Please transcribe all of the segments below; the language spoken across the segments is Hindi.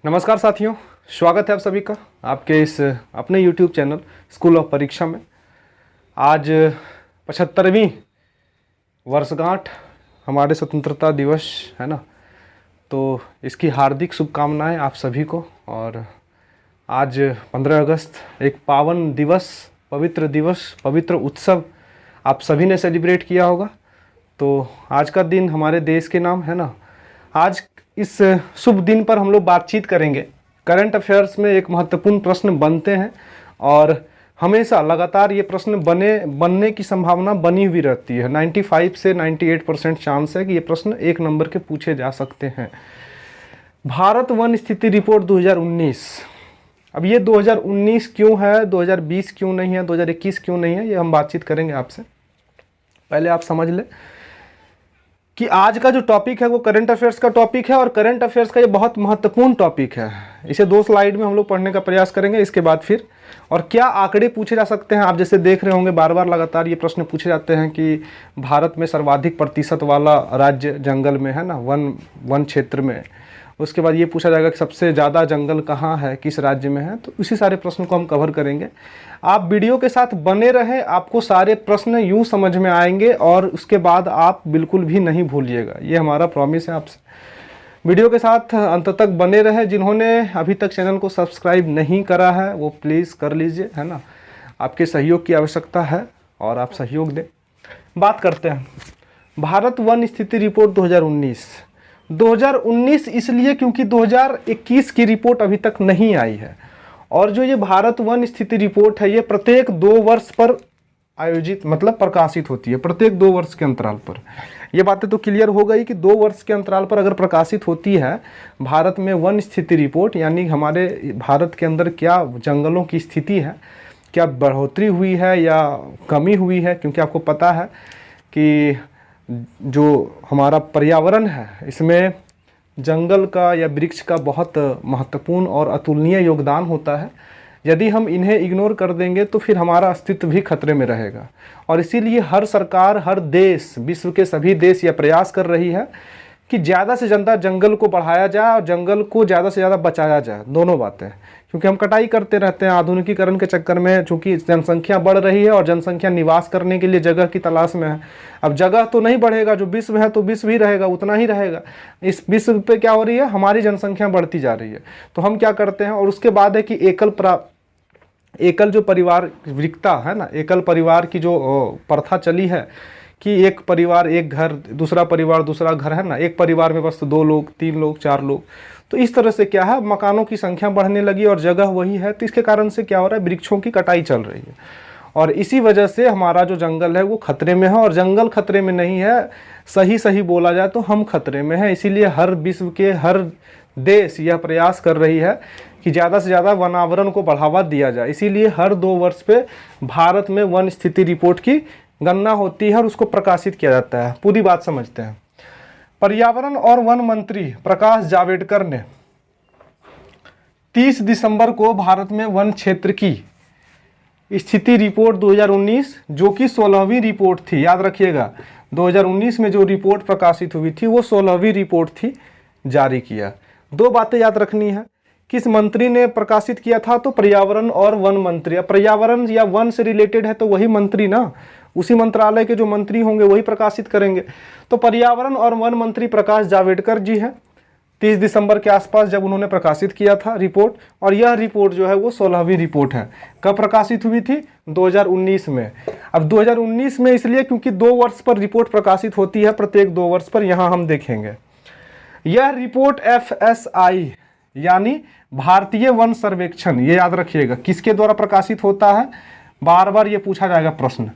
नमस्कार साथियों, स्वागत है आप सभी का आपके इस अपने YouTube चैनल स्कूल ऑफ परीक्षा में। आज 75वीं वर्षगांठ हमारे स्वतंत्रता दिवस है ना, तो इसकी हार्दिक शुभकामनाएं आप सभी को। और आज 15 अगस्त एक पावन दिवस, पवित्र उत्सव आप सभी ने सेलिब्रेट किया होगा। तो आज का दिन हमारे देश के नाम है ना। आज इस शुभ दिन पर हम लोग बातचीत करेंगे। करंट अफेयर्स में एक महत्वपूर्ण प्रश्न बनते हैं और हमेशा लगातार ये प्रश्न बनने की संभावना बनी हुई रहती है। 95 से 98% चांस है कि ये प्रश्न 1 नंबर के पूछे जा सकते हैं। भारत वन स्थिति रिपोर्ट 2019। अब ये 2019 क्यों है, 2020 क्यों नहीं है, 2021 क्यों नहीं है, ये हम बातचीत करेंगे आपसे। पहले आप समझ लें कि आज का जो टॉपिक है वो करंट अफेयर्स का टॉपिक है और करंट अफेयर्स का ये बहुत महत्वपूर्ण टॉपिक है। इसे 2 स्लाइड में हम लोग पढ़ने का प्रयास करेंगे। इसके बाद फिर और क्या आंकड़े पूछे जा सकते हैं, आप जैसे देख रहे होंगे बार बार लगातार ये प्रश्न पूछे जाते हैं कि भारत में सर्वाधिक प्रतिशत वाला राज्य जंगल में है ना, वन क्षेत्र में। उसके बाद ये पूछा जाएगा कि सबसे ज़्यादा जंगल कहाँ है, किस राज्य में है। तो इसी सारे प्रश्न को हम कवर करेंगे। आप वीडियो के साथ बने रहें, आपको सारे प्रश्न यूँ समझ में आएंगे और उसके बाद आप बिल्कुल भी नहीं भूलिएगा, ये हमारा प्रॉमिस है आपसे। वीडियो के साथ अंत तक बने रहें। जिन्होंने अभी तक चैनल को सब्सक्राइब नहीं करा है वो प्लीज़ कर लीजिए, है ना। आपके सहयोग की आवश्यकता है और आप सहयोग दें। बात करते हैं भारत वन स्थिति रिपोर्ट 2019 इसलिए क्योंकि 2021 की रिपोर्ट अभी तक नहीं आई है। और जो ये भारत वन स्थिति रिपोर्ट है ये प्रत्येक 2 वर्ष पर आयोजित मतलब प्रकाशित होती है, प्रत्येक 2 वर्ष के अंतराल पर। ये बातें तो क्लियर हो गई कि 2 वर्ष के अंतराल पर अगर प्रकाशित होती है भारत में वन स्थिति रिपोर्ट, यानी हमारे भारत के अंदर क्या जंगलों की स्थिति है, क्या बढ़ोतरी हुई है या कमी हुई है। क्योंकि आपको पता है कि जो हमारा पर्यावरण है इसमें जंगल का या वृक्ष का बहुत महत्वपूर्ण और अतुलनीय योगदान होता है। यदि हम इन्हें इग्नोर कर देंगे तो फिर हमारा अस्तित्व भी खतरे में रहेगा। और इसीलिए हर सरकार, हर देश, विश्व के सभी देश यह प्रयास कर रही है कि ज़्यादा से ज़्यादा जंगल को बढ़ाया जाए और जंगल को ज़्यादा से ज़्यादा बचाया जाए। दोनों बातें, क्योंकि हम कटाई करते रहते हैं आधुनिकीकरण के चक्कर में। चूँकि जनसंख्या बढ़ रही है और जनसंख्या निवास करने के लिए जगह की तलाश में है। अब जगह तो नहीं बढ़ेगा, जो विश्व है तो विश्व ही रहेगा, उतना ही रहेगा। इस विश्व पे क्या हो रही है, हमारी जनसंख्या बढ़ती जा रही है। तो हम क्या करते हैं, और उसके बाद है कि एकल जो परिवार विकता है ना, एकल परिवार की जो प्रथा चली है कि एक परिवार एक घर, दूसरा परिवार दूसरा घर, है ना। एक परिवार में बस 2 लोग, 3 लोग, 4 लोग। तो इस तरह से क्या है, मकानों की संख्या बढ़ने लगी और जगह वही है। तो इसके कारण से क्या हो रहा है, वृक्षों की कटाई चल रही है और इसी वजह से हमारा जो जंगल है वो खतरे में है। और जंगल खतरे में नहीं है, सही बोला जाए तो हम खतरे में हैं। इसीलिए हर विश्व के हर देश यह प्रयास कर रही है कि ज़्यादा से ज़्यादा वनावरण को बढ़ावा दिया जाए। इसीलिए हर 2 वर्ष पे भारत में वन स्थिति रिपोर्ट की गणना होती है और उसको प्रकाशित किया जाता है। पूरी बात समझते हैं। पर्यावरण और वन मंत्री प्रकाश जावड़ेकर ने 30 दिसंबर को भारत में वन क्षेत्र की स्थिति रिपोर्ट 2019, जो कि 16वीं रिपोर्ट थी, याद रखिएगा 2019 में जो रिपोर्ट प्रकाशित हुई थी वो 16वीं रिपोर्ट थी, जारी किया। 2 बातें याद रखनी है। किस मंत्री ने प्रकाशित किया था, तो पर्यावरण और वन मंत्री। पर्यावरण या वन से रिलेटेड है तो वही मंत्री ना, उसी मंत्रालय के जो मंत्री होंगे वही प्रकाशित करेंगे। तो पर्यावरण और वन मंत्री प्रकाश जावड़ेकर जी हैं, 30 दिसंबर के आसपास जब उन्होंने प्रकाशित किया था रिपोर्ट। और यह रिपोर्ट जो है वो 16वीं रिपोर्ट है। कब प्रकाशित हुई थी, 2019 में। अब 2019 में इसलिए क्योंकि 2 वर्ष पर रिपोर्ट प्रकाशित होती है, प्रत्येक 2 वर्ष पर। यहाँ हम देखेंगे यह रिपोर्ट FSI यानी भारतीय वन सर्वेक्षण, ये याद रखिएगा, किसके द्वारा प्रकाशित होता है। बार बार ये पूछा जाएगा प्रश्न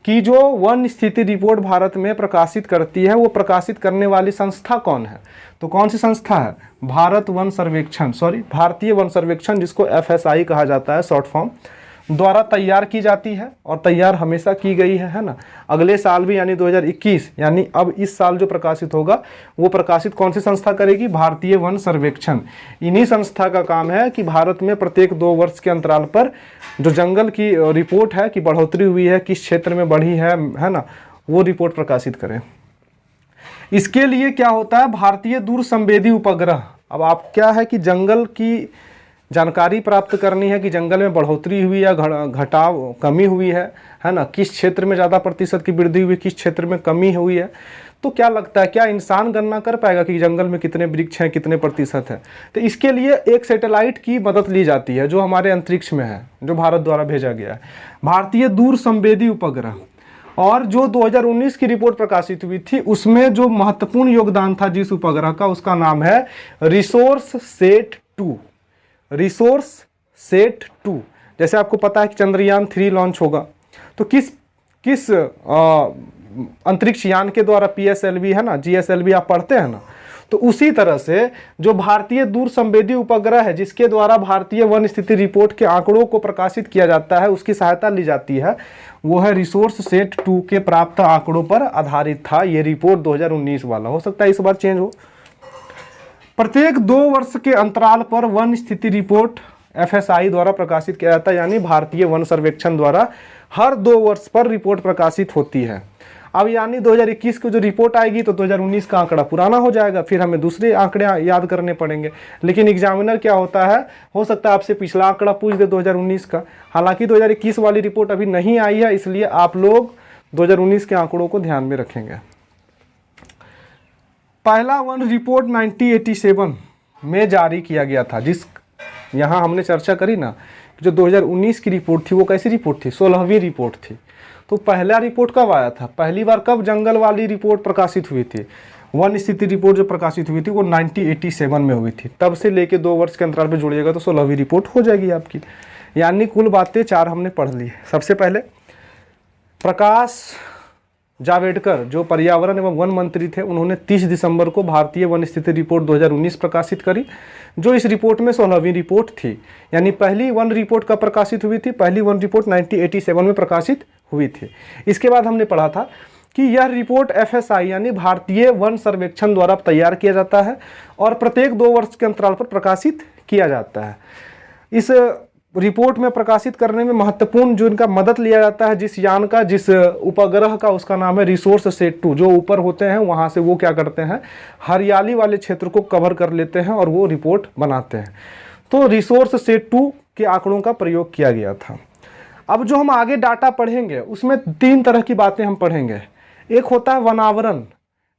कि जो वन स्थिति रिपोर्ट भारत में प्रकाशित करती है वो प्रकाशित करने वाली संस्था कौन है। तो कौन सी संस्था है, भारतीय वन सर्वेक्षण, जिसको FSI कहा जाता है शॉर्ट फॉर्म, द्वारा तैयार की जाती है और तैयार हमेशा की गई है ना। अगले साल भी यानी 2021, यानी अब इस साल जो प्रकाशित होगा वो प्रकाशित कौन सी संस्था करेगी, भारतीय वन सर्वेक्षण। इन्हीं संस्था का काम है कि भारत में प्रत्येक 2 वर्ष के अंतराल पर जो जंगल की रिपोर्ट है कि बढ़ोतरी हुई है, किस क्षेत्र में बढ़ी है ना, वो रिपोर्ट प्रकाशित करें। इसके लिए क्या होता है, भारतीय दूरसंवेदी उपग्रह अब आप क्या है कि जंगल की जानकारी प्राप्त करनी है कि जंगल में बढ़ोतरी हुई या घटाव कमी हुई है ना, किस क्षेत्र में ज़्यादा प्रतिशत की वृद्धि हुई, किस क्षेत्र में कमी हुई है। तो क्या लगता है, क्या इंसान गणना कर पाएगा कि जंगल में कितने वृक्ष हैं, कितने प्रतिशत है? तो इसके लिए एक सैटेलाइट की मदद ली जाती है जो हमारे अंतरिक्ष में है, जो भारत द्वारा भेजा गया है, भारतीय दूर संवेदी उपग्रह। और जो 2019 की रिपोर्ट प्रकाशित हुई थी उसमें जो महत्वपूर्ण योगदान था जिस उपग्रह का, उसका नाम है रिसोर्स सेट 2। Resource set 2। जैसे आपको पता है कि चंद्रयान 3 लॉन्च होगा, तो किस अंतरिक्ष यान के द्वारा, PSLV है ना, GSLV आप पढ़ते हैं ना, तो उसी तरह से जो भारतीय दूर संवेदी उपग्रह है जिसके द्वारा भारतीय वन स्थिति रिपोर्ट के आंकड़ों को प्रकाशित किया जाता है, उसकी सहायता ली जाती है, वो है रिसोर्स सेट 2 के प्राप्त आंकड़ों पर आधारित था ये रिपोर्ट 2019 वाला। हो सकता है इस बार चेंज हो। प्रत्येक 2 वर्ष के अंतराल पर वन स्थिति रिपोर्ट FSI द्वारा प्रकाशित किया जाता है, यानी भारतीय वन सर्वेक्षण द्वारा हर 2 वर्ष पर रिपोर्ट प्रकाशित होती है। अब यानी 2021 को जो रिपोर्ट आएगी तो 2019 का आंकड़ा पुराना हो जाएगा, फिर हमें दूसरे आंकड़े याद करने पड़ेंगे। लेकिन एग्जामिनर क्या होता है, हो सकता है आपसे पिछला आंकड़ा पूछ दे 2019 का। हालांकि 2021 वाली रिपोर्ट अभी नहीं आई है, इसलिए आप लोग 2019 के आंकड़ों को ध्यान में रखेंगे। पहला वन रिपोर्ट 1987 में जारी किया गया था, जिस यहाँ हमने चर्चा करी ना, जो 2019 की रिपोर्ट थी वो कैसी रिपोर्ट थी, 16वीं रिपोर्ट थी। तो पहला रिपोर्ट कब आया था, पहली बार कब जंगल वाली रिपोर्ट प्रकाशित हुई थी, वन स्थिति रिपोर्ट जो प्रकाशित हुई थी वो 1987 में हुई थी। तब से लेके 2 वर्ष के अंतराल पर जोड़िएगा तो 16वीं रिपोर्ट हो जाएगी आपकी। यानी कुल बातें 4 हमने पढ़ ली। सबसे पहले प्रकाश जावड़ेकर जो पर्यावरण एवं वन मंत्री थे, उन्होंने 30 दिसंबर को भारतीय वन स्थिति रिपोर्ट 2019 प्रकाशित करी, जो इस रिपोर्ट में 16वीं रिपोर्ट थी। यानी पहली वन रिपोर्ट कब प्रकाशित हुई थी, पहली वन रिपोर्ट 1987 में प्रकाशित हुई थी। इसके बाद हमने पढ़ा था कि यह रिपोर्ट FSI यानी भारतीय वन सर्वेक्षण द्वारा तैयार किया जाता है और प्रत्येक 2 वर्ष के अंतराल पर प्रकाशित किया जाता है। इस रिपोर्ट में प्रकाशित करने में महत्वपूर्ण जो इनका मदद लिया जाता है, जिस यान का, जिस उपग्रह का, उसका नाम है रिसोर्स सेट 2। जो ऊपर होते हैं वहाँ से वो क्या करते हैं, हरियाली वाले क्षेत्र को कवर कर लेते हैं और वो रिपोर्ट बनाते हैं। तो रिसोर्स सेट 2 के आंकड़ों का प्रयोग किया गया था। अब जो हम आगे डाटा पढ़ेंगे उसमें 3 तरह की बातें हम पढ़ेंगे। एक होता है वनावरण,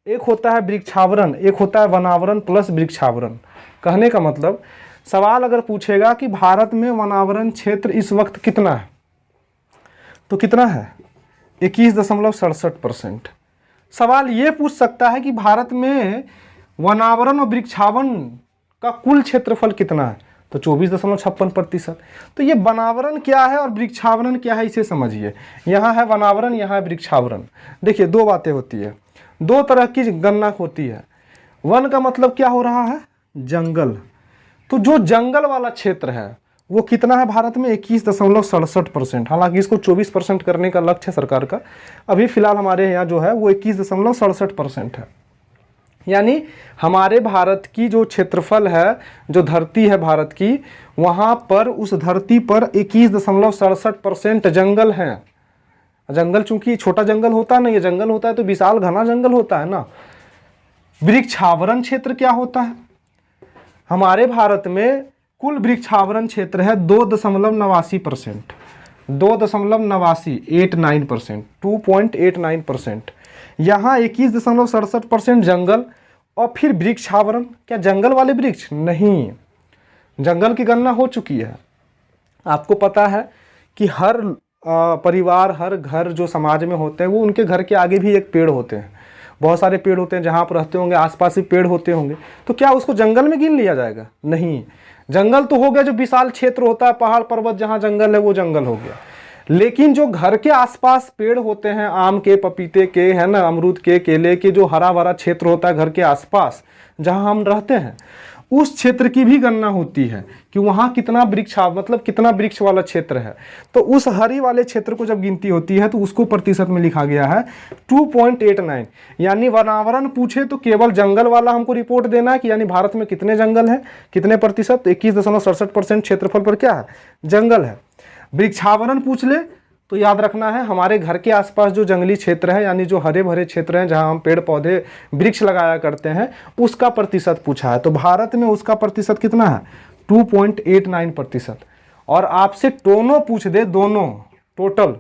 एक होता है वृक्षावरण, एक होता है वनावरण प्लस वृक्षावरण। कहने का मतलब, सवाल अगर पूछेगा कि भारत में वनावरण क्षेत्र इस वक्त कितना है, तो कितना है, 21.67%। सवाल ये पूछ सकता है कि भारत में वनावरण और वृक्षावरण का कुल क्षेत्रफल कितना है, तो 24.56%। तो ये वनावरण क्या है और वृक्षावरण क्या है, इसे समझिए। यहाँ है वनावरण, यहाँ है वृक्षावरण। देखिए 2 बातें होती है, 2 तरह की गणना होती है। वन का मतलब क्या हो रहा है, जंगल। तो जो जंगल वाला क्षेत्र है वो कितना है भारत में, 21.67%। हालांकि इसको 24% करने का लक्ष्य है सरकार का। अभी फिलहाल हमारे यहाँ जो है वो 21.67% है। यानी हमारे भारत की जो क्षेत्रफल है, जो धरती है भारत की, वहाँ पर उस धरती पर 21.67% जंगल हैं। जंगल चूंकि छोटा जंगल होता है ना, ये जंगल होता है तो विशाल घना जंगल होता है ना। वृक्षावरण क्षेत्र क्या होता है, हमारे भारत में कुल वृक्षावरण क्षेत्र है 2.89%, 2.89%। यहाँ 21.67% जंगल और फिर वृक्षावरण। क्या जंगल वाले वृक्ष नहीं, जंगल की गणना हो चुकी है। आपको पता है कि हर परिवार, हर घर जो समाज में होते हैं, वो उनके घर के आगे भी एक पेड़ होते हैं, बहुत सारे पेड़ होते हैं, जहाँ आप रहते होंगे आसपास भी पेड़ होते होंगे। तो क्या उसको जंगल में गिन लिया जाएगा, नहीं। जंगल तो हो गया जो विशाल क्षेत्र होता है, पहाड़ पर्वत जहाँ जंगल है वो जंगल हो गया। लेकिन जो घर के आसपास पेड़ होते हैं, आम के, पपीते के, है ना, अमरूद के, केले के, जो हरा भरा क्षेत्र होता है घर के आसपास जहाँ हम रहते हैं, उस क्षेत्र की भी गणना होती है कि वहाँ कितना वृक्ष, मतलब कितना वृक्ष वाला क्षेत्र है। तो उस हरी वाले क्षेत्र को जब गिनती होती है तो उसको प्रतिशत में लिखा गया है 2.89। यानी वनावरण पूछे तो केवल जंगल वाला हमको रिपोर्ट देना है कि यानी भारत में कितने जंगल हैं, कितने प्रतिशत, 21.67% क्षेत्रफल पर क्या है, जंगल है। वृक्षावरण पूछ ले तो याद रखना है हमारे घर के आसपास जो जंगली क्षेत्र है यानी जो हरे भरे क्षेत्र हैं जहां हम पेड़ पौधे वृक्ष लगाया करते हैं उसका प्रतिशत पूछा है। तो भारत में उसका प्रतिशत कितना है 2.89%। और आपसे दोनों पूछ दे, दोनों टोटल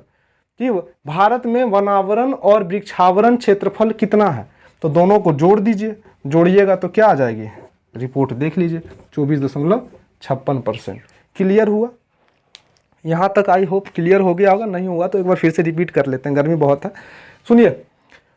कि भारत में वनावरण और वृक्षावरण क्षेत्रफल कितना है, तो दोनों को जोड़ दीजिए, जोड़िएगा तो क्या आ जाएगी रिपोर्ट देख लीजिए 24.56%। क्लियर हुआ? यहाँ तक आई होप क्लियर हो गया होगा, नहीं हुआ तो एक बार फिर से रिपीट कर लेते हैं, गर्मी बहुत है। सुनिए,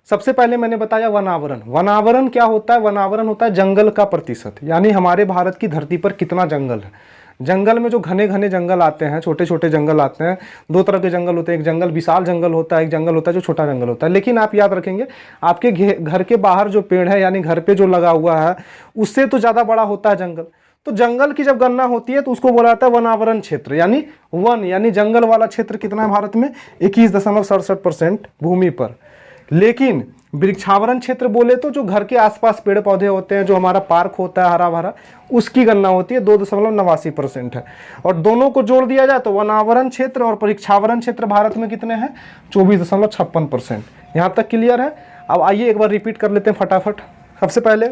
सबसे पहले मैंने बताया वनावरण। वनावरण क्या होता है? वनावरण होता है जंगल का प्रतिशत, यानी हमारे भारत की धरती पर कितना जंगल है। जंगल में जो घने घने जंगल आते हैं, छोटे छोटे जंगल आते हैं, दो तरह के जंगल होते हैं, एक जंगल विशाल जंगल होता है, एक जंगल होता है जो छोटा जंगल होता है। लेकिन आप याद रखेंगे आपके घर के बाहर जो पेड़ है यानी घर पे जो लगा हुआ है उससे तो ज़्यादा बड़ा होता है जंगल। तो जंगल की जब गणना होती है तो उसको बोला जाता है वनावरण क्षेत्र, यानी वन यानी जंगल वाला क्षेत्र कितना है भारत में 21.67% भूमि पर। लेकिन वृक्षावरण क्षेत्र बोले तो जो घर के आसपास पेड़ पौधे होते हैं, जो हमारा पार्क होता है हरा भरा, उसकी गणना होती है 2.89% है। और दोनों को जोड़ दिया जाए तो वनावरण क्षेत्र और वृक्षावरण क्षेत्र भारत में कितने हैं 24.56%। यहाँ तक क्लियर है? अब आइए एक बार रिपीट कर लेते हैं फटाफट। सबसे पहले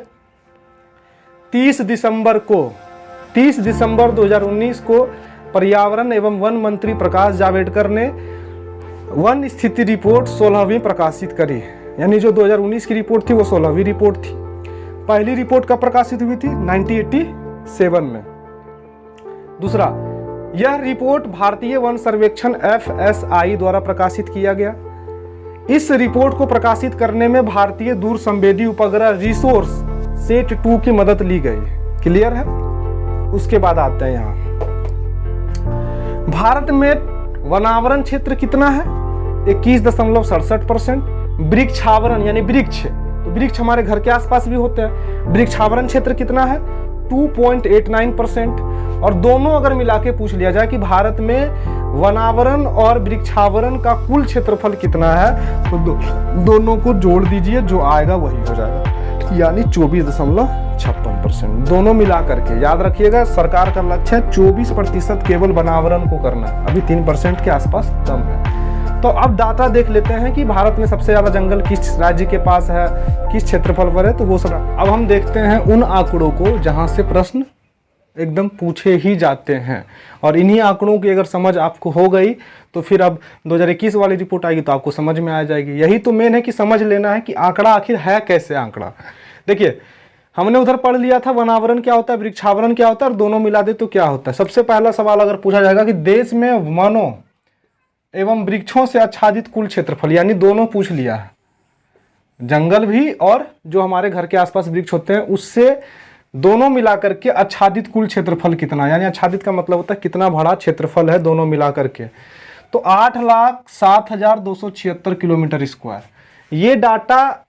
30 दिसंबर 2019 को पर्यावरण एवं वन मंत्री प्रकाश जावड़ेकर ने वन स्थिति रिपोर्ट 16वीं प्रकाशित करी, यानी जो 2019 की रिपोर्ट थी वो 16वीं रिपोर्ट थी। पहली रिपोर्ट कब प्रकाशित हुई थी 1987 में। दूसरा, यह रिपोर्ट भारतीय वन सर्वेक्षण FSI द्वारा प्रकाशित किया गया। इस रिपोर्ट को प्रकाशित करने में भारतीय दूरसंवेदी उपग्रह रिसोर्स सेट 2 की मदद ली गई। क्लियर है? उसके बाद आते हैं यहाँ भारत में वनावरण क्षेत्र कितना है 21.67%। वृक्षावरण यानी वृक्ष, तो वृक्ष हमारे घर के आसपास भी होते हैं। वृक्षावरण क्षेत्र कितना है 2.89%। और दोनों अगर मिला के पूछ लिया जाए कि भारत में वनावरण और वृक्षावरण का कुल क्षेत्रफल कितना है तो दोनों को जोड़ दीजिए, जो आएगा वही हो जाएगा, यानी 24.56%। दोनों मिला करके याद रखिएगा सरकार का लक्ष्य है 24% केवल वनावरण को करना है, अभी 3% के आसपास कम है। तो अब डाटा देख लेते हैं कि भारत में सबसे ज्यादा जंगल किस राज्य के पास है, किस क्षेत्रफल पर है, तो वो सब अब हम देखते हैं उन आंकड़ों को जहां से प्रश्न एकदम पूछे ही जाते हैं। और इन्हीं आंकड़ों की अगर समझ आपको हो गई तो फिर अब 2021 वाली रिपोर्ट आएगी तो आपको समझ में आ जाएगी। यही तो मेन है कि समझ लेना है कि आंकड़ा आखिर है कैसे आंकड़ा। देखिए, हमने उधर पढ़ लिया था वनावरण क्या होता है, वृक्षावरण क्या होता है, और दोनों मिला दे तो क्या होता है। सबसे पहला सवाल अगर पूछा जाएगा कि देश में वनों एवं वृक्षों से आच्छादित कुल क्षेत्रफल, यानी दोनों पूछ लिया है, जंगल भी और जो हमारे घर के आसपास वृक्ष होते हैं उससे दोनों मिलाकर के आच्छादित कुल क्षेत्रफल कितना, यानी आच्छादित का मतलब होता है कितना बड़ा क्षेत्रफल है दोनों मिलाकर के, तो 8,07,276 किलोमीटर स्क्वायर। ये डाटा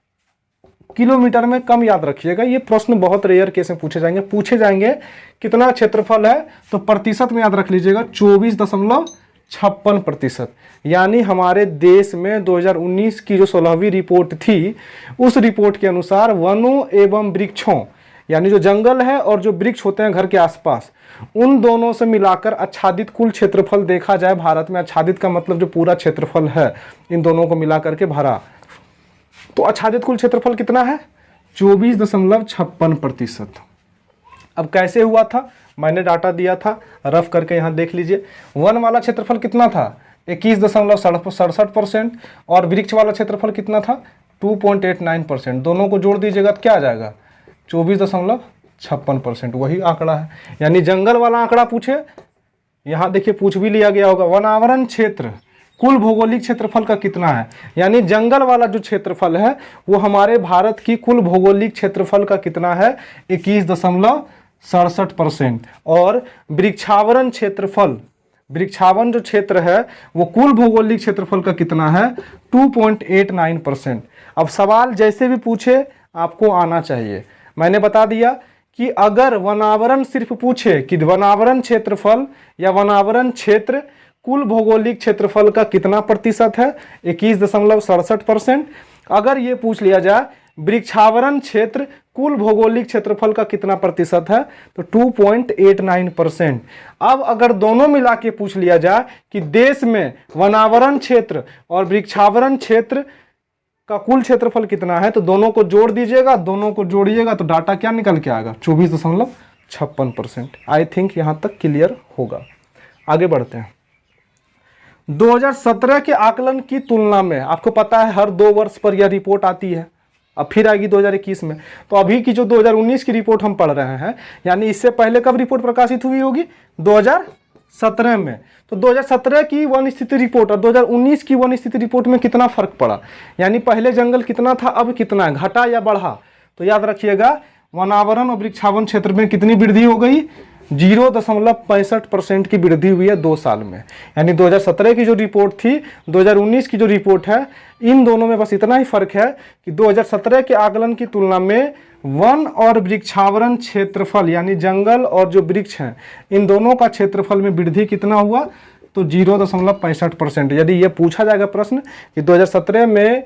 किलोमीटर में कम याद रखिएगा, ये प्रश्न बहुत रेयर केस में पूछे जाएंगे कितना क्षेत्रफल है तो प्रतिशत में याद रख लीजिएगा 24.56%। यानी हमारे देश में 2019 की जो 16वीं रिपोर्ट थी उस रिपोर्ट के अनुसार वनों एवं वृक्षों यानी जो जंगल है और जो वृक्ष होते हैं घर के आसपास, उन दोनों से मिलाकर आच्छादित कुल क्षेत्रफल देखा जाए भारत में, आच्छादित का मतलब जो पूरा क्षेत्रफल है इन दोनों को मिलाकर के भरा, तो आच्छादित कुल क्षेत्रफल कितना है 24.56%। अब कैसे हुआ था मैंने डाटा दिया था, रफ करके यहाँ देख लीजिए। वन वाला क्षेत्रफल कितना था 21.67% और वृक्ष वाला क्षेत्रफल कितना था 2.89%। दोनों को जोड़ दीजिएगा तो क्या आ जाएगा 24.56%, वही आंकड़ा है। यानी जंगल वाला आंकड़ा पूछे, यहाँ देखिए पूछ भी लिया गया होगा वनावरण क्षेत्र कुल भौगोलिक क्षेत्रफल का कितना है, यानी जंगल वाला जो क्षेत्रफल है वो हमारे भारत की कुल भौगोलिक क्षेत्रफल का कितना है 21.67%। और वृक्षावरण क्षेत्रफल, वृक्षावन जो क्षेत्र है वो कुल भौगोलिक क्षेत्रफल का कितना है 2.89%। अब सवाल जैसे भी पूछे आपको आना चाहिए। मैंने बता दिया कि अगर वनावरण सिर्फ पूछे कि वनावरण क्षेत्रफल या वनावरण क्षेत्र कुल भौगोलिक क्षेत्रफल का कितना प्रतिशत है 21.67%। अगर ये पूछ लिया जाए वृक्षावरण क्षेत्र कुल भौगोलिक क्षेत्रफल का कितना प्रतिशत है, तो 2.89%। अब अगर दोनों मिला के पूछ लिया जाए कि देश में वनावरण क्षेत्र और वृक्षावरण क्षेत्र का कुल क्षेत्रफल कितना है, तो दोनों को जोड़ दीजिएगा, दोनों को जोड़िएगा तो डाटा क्या निकल के आएगा, 24.56%। आई थिंक यहां तक क्लियर होगा। आगे बढ़ते हैं। 2017 के आकलन की तुलना में, आपको पता है हर 2 वर्ष पर यह रिपोर्ट आती है, अब फिर आएगी 2021 में। तो अभी की जो 2019 की रिपोर्ट हम पढ़ रहे हैं, यानी इससे पहले कब रिपोर्ट प्रकाशित हुई होगी, 2017 में। तो 2017 की वन स्थिति रिपोर्ट और 2019 की वन स्थिति रिपोर्ट में कितना फर्क पड़ा, यानी पहले जंगल कितना था, अब कितना, घटा या बढ़ा। तो याद रखिएगा, वनावरण और वृक्षावरण क्षेत्र में कितनी वृद्धि हो गई, 0.65% की वृद्धि हुई है 2 साल में। यानी 2017 की जो रिपोर्ट थी, 2019 की जो रिपोर्ट है, इन दोनों में बस इतना ही फर्क है कि 2017 के आकलन की तुलना में वन और वृक्षावरण क्षेत्रफल, यानी जंगल और जो वृक्ष हैं, इन दोनों का क्षेत्रफल में वृद्धि कितना हुआ, तो 0.65%। यदि ये पूछा जाएगा प्रश्न कि 2017 में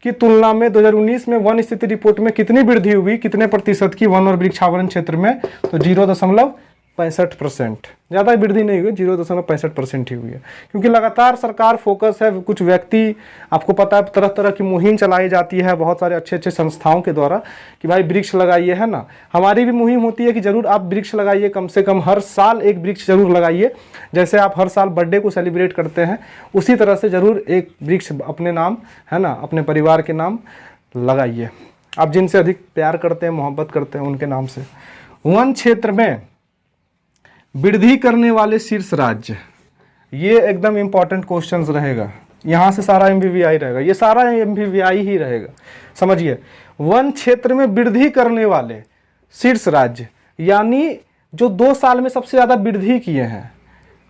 की तुलना में 2019 में वन स्थिति रिपोर्ट में कितनी वृद्धि हुई, कितने प्रतिशत की वन और वृक्षावरण क्षेत्र में, तो 0.65%। ज़्यादा वृद्धि नहीं हुई, 0.65% ही हुई है। क्योंकि लगातार सरकार फोकस है, कुछ व्यक्ति, आपको पता है तरह तरह की मुहिम चलाई जाती है बहुत सारे अच्छे अच्छे संस्थाओं के द्वारा कि भाई वृक्ष लगाइए, है ना। हमारी भी मुहिम होती है कि जरूर आप वृक्ष लगाइए, कम से कम हर साल एक वृक्ष जरूर लगाइए। जैसे आप हर साल बर्थडे को सेलिब्रेट करते हैं, उसी तरह से जरूर एक वृक्ष अपने नाम, है ना, अपने परिवार के नाम लगाइए। आप जिनसे अधिक प्यार करते हैं, मोहब्बत करते हैं, उनके नाम से। वन क्षेत्र में वृद्धि करने वाले शीर्ष राज्य, ये एकदम इंपॉर्टेंट क्वेश्चंस रहेगा। यहाँ से सारा MVVI रहेगा, ये सारा MVVI ही रहेगा, समझिए। वन क्षेत्र में वृद्धि करने वाले शीर्ष राज्य, यानी जो 2 साल में सबसे ज़्यादा वृद्धि किए हैं,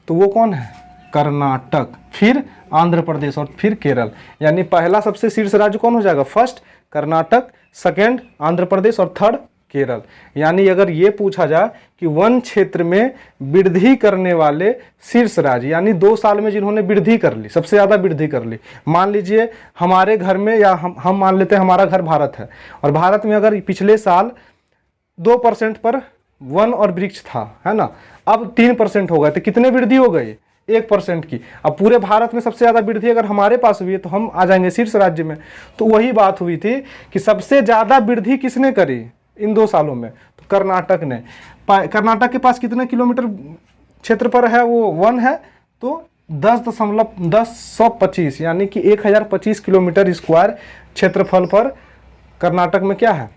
तो वो कौन है, कर्नाटक, फिर आंध्र प्रदेश और फिर केरल। यानी पहला सबसे शीर्ष राज्य कौन हो जाएगा, फर्स्ट कर्नाटक, सेकेंड आंध्र प्रदेश और थर्ड केरल। यानी अगर ये पूछा जाए कि वन क्षेत्र में वृद्धि करने वाले शीर्ष राज्य, यानी 2 साल में जिन्होंने वृद्धि कर ली, सबसे ज़्यादा वृद्धि कर ली। मान लीजिए हमारे घर में, या हम मान लेते हैं हमारा घर भारत है, और भारत में अगर पिछले साल 2% पर वन और वृक्ष था, है ना, अब 3% हो गए, तो कितने वृद्धि हो गई, 1% की। अब पूरे भारत में सबसे ज़्यादा वृद्धि अगर हमारे पास हुई है तो हम आ जाएंगे शीर्ष राज्य में। तो वही बात हुई थी कि सबसे ज़्यादा वृद्धि किसने करी इन 2 सालों में, तो कर्नाटक ने। कर्नाटक के पास कितने किलोमीटर क्षेत्र पर है वो वन है, तो 10.1025 यानी कि 1025 किलोमीटर स्क्वायर क्षेत्रफल पर कर्नाटक में क्या है,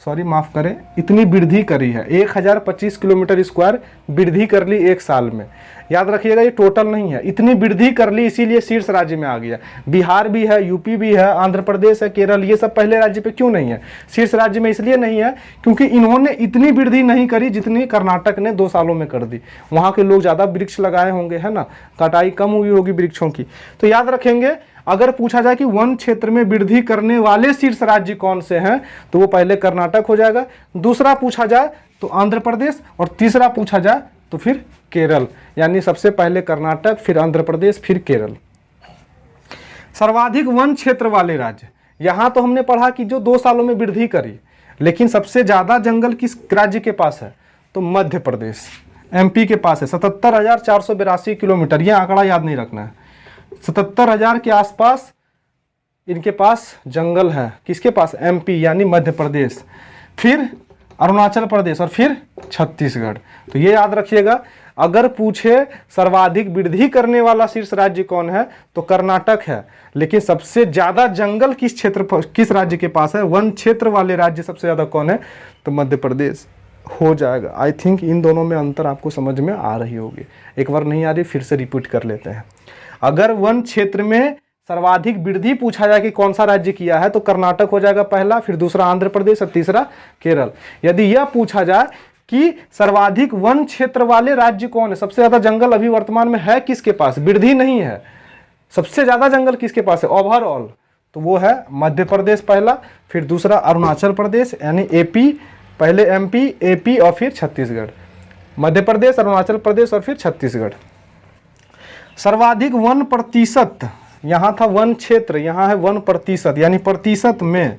सॉरी माफ करें, इतनी वृद्धि करी है। 1025 किलोमीटर स्क्वायर वृद्धि कर ली 1 साल में। याद रखिएगा, ये टोटल नहीं है, इतनी वृद्धि कर ली, इसीलिए शीर्ष राज्य में आ गया। बिहार भी है, यूपी भी है, आंध्र प्रदेश है, केरल, ये सब पहले राज्य पे क्यों नहीं है, शीर्ष राज्य में इसलिए नहीं है क्योंकि इन्होंने इतनी वृद्धि नहीं करी जितनी कर्नाटक ने 2 सालों में कर दी। वहाँ के लोग ज़्यादा वृक्ष लगाए होंगे, है ना, कटाई कम हुई होगी वृक्षों की। तो याद रखेंगे, अगर पूछा जाए कि वन क्षेत्र में वृद्धि करने वाले शीर्ष राज्य कौन से हैं, तो वो पहले कर्नाटक हो जाएगा, दूसरा पूछा जाए तो आंध्र प्रदेश, और तीसरा पूछा जाए तो फिर केरल। यानी सबसे पहले कर्नाटक, फिर आंध्र प्रदेश, फिर केरल। सर्वाधिक वन क्षेत्र वाले राज्य, यहां तो हमने पढ़ा कि जो 2 सालों में वृद्धि करी, लेकिन सबसे ज्यादा जंगल किस राज्य के पास है, तो मध्य प्रदेश, MP के पास है। 77,482 किलोमीटर, यह आंकड़ा याद नहीं रखना है। 77,000 के आसपास इनके पास जंगल है, किसके पास, MP यानी मध्य प्रदेश, फिर अरुणाचल प्रदेश और फिर छत्तीसगढ़। तो ये याद रखिएगा, अगर पूछे सर्वाधिक वृद्धि करने वाला शीर्ष राज्य कौन है, तो कर्नाटक है। लेकिन सबसे ज्यादा जंगल किस क्षेत्र पर, किस राज्य के पास है, वन क्षेत्र वाले राज्य सबसे ज्यादा कौन है, तो मध्य प्रदेश हो जाएगा। आई थिंक इन दोनों में अंतर आपको समझ में आ रही होगी। एक बार नहीं आ रही, फिर से रिपीट कर लेते हैं। अगर वन क्षेत्र में सर्वाधिक वृद्धि पूछा जाए कि कौन सा राज्य किया है, तो कर्नाटक हो जाएगा पहला, फिर दूसरा आंध्र प्रदेश और तीसरा केरल। यदि यह पूछा जाए कि सर्वाधिक वन क्षेत्र वाले राज्य कौन है, सबसे ज्यादा जंगल अभी वर्तमान में है किसके पास, वृद्धि नहीं है, सबसे ज्यादा जंगल किसके पास है ओवरऑल, तो वो है मध्य प्रदेश पहला, फिर दूसरा अरुणाचल प्रदेश यानी AP, पहले MP, AP और फिर छत्तीसगढ़। मध्य प्रदेश, अरुणाचल प्रदेश और फिर छत्तीसगढ़। सर्वाधिक वन प्रतिशत, यहाँ था वन क्षेत्र, यहाँ है वन प्रतिशत, यानी प्रतिशत में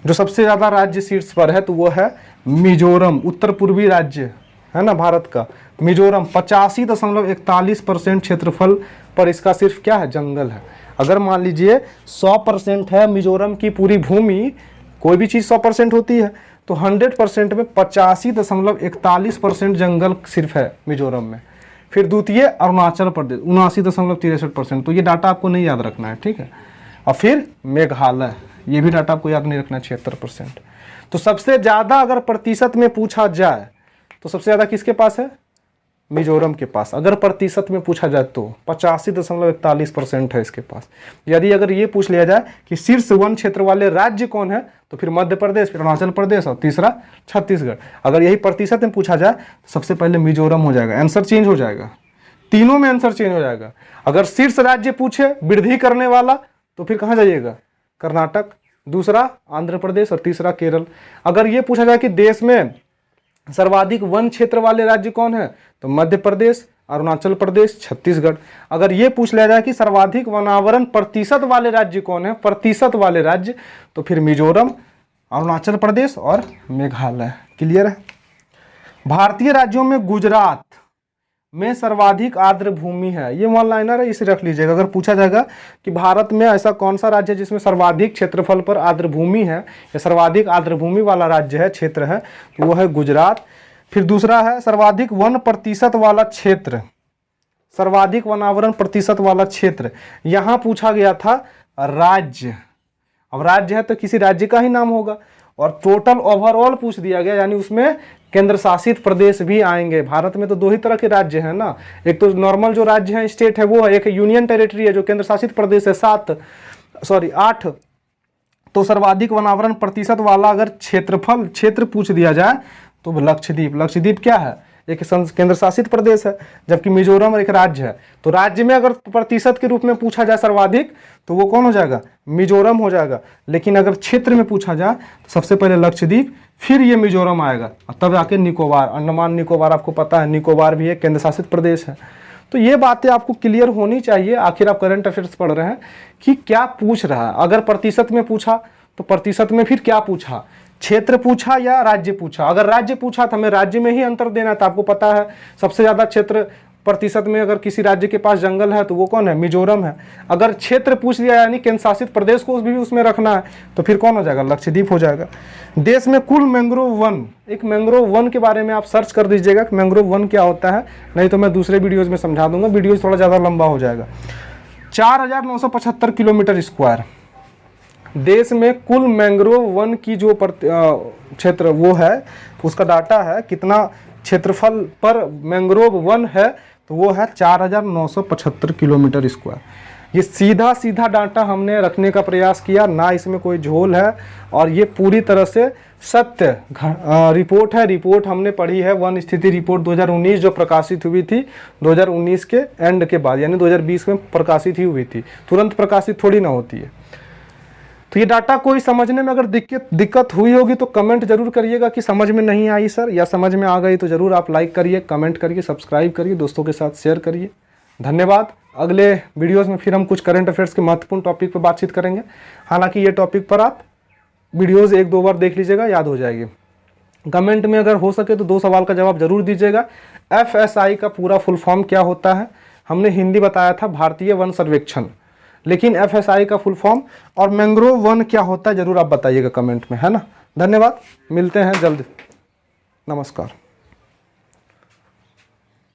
जो सबसे ज़्यादा राज्य शीर्ष पर है तो वो है मिजोरम, उत्तर पूर्वी राज्य है ना भारत का। मिजोरम 85.41% क्षेत्रफल पर इसका सिर्फ क्या है, जंगल है। अगर मान लीजिए 100% है मिजोरम की पूरी भूमि, कोई भी चीज़ 100% होती है, तो 100% में 85.41% जंगल सिर्फ है मिजोरम में। फिर द्वितीय अरुणाचल प्रदेश 79.63%। तो ये डाटा आपको नहीं याद रखना है, ठीक है। और फिर मेघालय, ये भी डाटा आपको याद नहीं रखना है, 76%। तो सबसे ज़्यादा अगर प्रतिशत में पूछा जाए तो सबसे ज़्यादा किसके पास है, मिजोरम के पास। अगर प्रतिशत में पूछा जाए तो 85.41% है इसके पास। यदि अगर ये पूछ लिया जाए कि शीर्ष वन क्षेत्र वाले राज्य कौन है, तो फिर मध्य प्रदेश, फिर अरुणाचल प्रदेश और तीसरा छत्तीसगढ़। अगर यही प्रतिशत में पूछा जाए तो सबसे पहले मिजोरम हो जाएगा, आंसर चेंज हो जाएगा, तीनों में आंसर चेंज हो जाएगा। अगर शीर्ष राज्य पूछे वृद्धि करने वाला तो फिर कहाँ जाइएगा, कर्नाटक, दूसरा आंध्र प्रदेश और तीसरा केरल। अगर ये पूछा जाए कि देश में सर्वाधिक वन क्षेत्र वाले राज्य कौन है, तो मध्य प्रदेश, अरुणाचल प्रदेश, छत्तीसगढ़। अगर ये पूछ लिया जाए कि सर्वाधिक वनावरण प्रतिशत वाले राज्य कौन है, प्रतिशत वाले राज्य, तो फिर मिजोरम, अरुणाचल प्रदेश और मेघालय। क्लियर है। भारतीय राज्यों में गुजरात में सर्वाधिक आर्द्र भूमि है, ये वन लाइनर है, इसे रख लीजिएगा। अगर पूछा जाएगा कि भारत में ऐसा कौन सा राज्य है जिसमें सर्वाधिक क्षेत्रफल पर आर्द्र भूमि है या सर्वाधिक आर्द्र भूमि वाला राज्य है, क्षेत्र है, तो वो है गुजरात। फिर दूसरा है सर्वाधिक वन प्रतिशत वाला क्षेत्र, सर्वाधिक वनावरण प्रतिशत वाला क्षेत्र। यहां पूछा गया था राज्य, अब राज्य है तो किसी राज्य का ही नाम होगा। और टोटल ओवरऑल पूछ दिया गया, यानी उसमें केंद्र शासित प्रदेश भी आएंगे। भारत में तो दो ही तरह के राज्य हैं ना, एक तो नॉर्मल जो राज्य है, स्टेट है वो है, एक यूनियन टेरिटरी है जो केंद्र शासित प्रदेश है 8। तो सर्वाधिक वनावरण प्रतिशत वाला अगर क्षेत्र पूछ दिया जाए तो लक्षद्वीप। लक्षद्वीप क्या है, एक केंद्र शासित प्रदेश है, जबकि मिजोरम एक राज्य है। तो राज्य में अगर प्रतिशत के रूप में पूछा जाए सर्वाधिक तो वो कौन हो जाएगा, मिजोरम हो जाएगा। लेकिन अगर क्षेत्र में पूछा जाए तो सबसे पहले लक्षद्वीप, फिर ये मिजोरम आएगा, तब आके निकोबार, अंडमान निकोबार। आपको पता है निकोबार भी एक केंद्र शासित प्रदेश है। तो ये बातें आपको क्लियर होनी चाहिए, आखिर आप करंट अफेयर्स पढ़ रहे हैं, कि क्या पूछ रहा है। अगर प्रतिशत में पूछा तो प्रतिशत में फिर क्या पूछा, क्षेत्र पूछा या राज्य पूछा। अगर राज्य पूछा तो हमें राज्य में ही अंतर देना था। आपको पता है सबसे ज़्यादा क्षेत्र प्रतिशत में अगर किसी राज्य के पास जंगल है तो वो कौन है, मिजोरम है। अगर क्षेत्र पूछ दिया यानी केंद्र शासित प्रदेश को भी उसमें रखना है तो फिर कौन हो जाएगा, लक्षद्वीप हो जाएगा। देश में कुल मैंग्रोव वन, एक मैंग्रोव वन के बारे में आप सर्च कर दीजिएगा कि मैंग्रोव वन क्या होता है, नहीं तो मैं दूसरे वीडियोज़ में समझा दूंगा, वीडियोज़ थोड़ा ज़्यादा लंबा हो जाएगा। 4975 किलोमीटर स्क्वायर देश में कुल मैंग्रोव वन की जो क्षेत्र वो है, उसका डाटा है कितना क्षेत्रफल पर मैंग्रोव वन है, तो वो है 4975 किलोमीटर स्क्वायर। ये सीधा डाटा हमने रखने का प्रयास किया, ना इसमें कोई झोल है, और ये पूरी तरह से सत्य रिपोर्ट है। रिपोर्ट हमने पढ़ी है वन स्थिति रिपोर्ट 2019 जो प्रकाशित हुई थी 2019 के एंड के बाद, यानी 2020 में प्रकाशित ही हुई थी, तुरंत प्रकाशित थोड़ी ना होती है। तो ये डाटा कोई समझने में अगर दिक्कत हुई होगी तो कमेंट जरूर करिएगा कि समझ में नहीं आई सर, या समझ में आ गई तो जरूर आप लाइक करिए, कमेंट करिए, सब्सक्राइब करिए, दोस्तों के साथ शेयर करिए। धन्यवाद। अगले वीडियोस में फिर हम कुछ करंट अफेयर्स के महत्वपूर्ण टॉपिक पर बातचीत करेंगे। हालांकि ये टॉपिक पर आप वीडियोज़ 1-2 बार देख लीजिएगा, याद हो जाएगी। कमेंट में अगर हो सके तो 2 सवाल का जवाब जरूर दीजिएगा। FSI का पूरा फुल फॉर्म क्या होता है, हमने हिंदी बताया था भारतीय वन सर्वेक्षण, लेकिन FSI का फुल फॉर्म और मैंग्रोव वन क्या होता है जरूर आप बताइएगा कमेंट में, है ना। धन्यवाद, मिलते हैं जल्द, नमस्कार।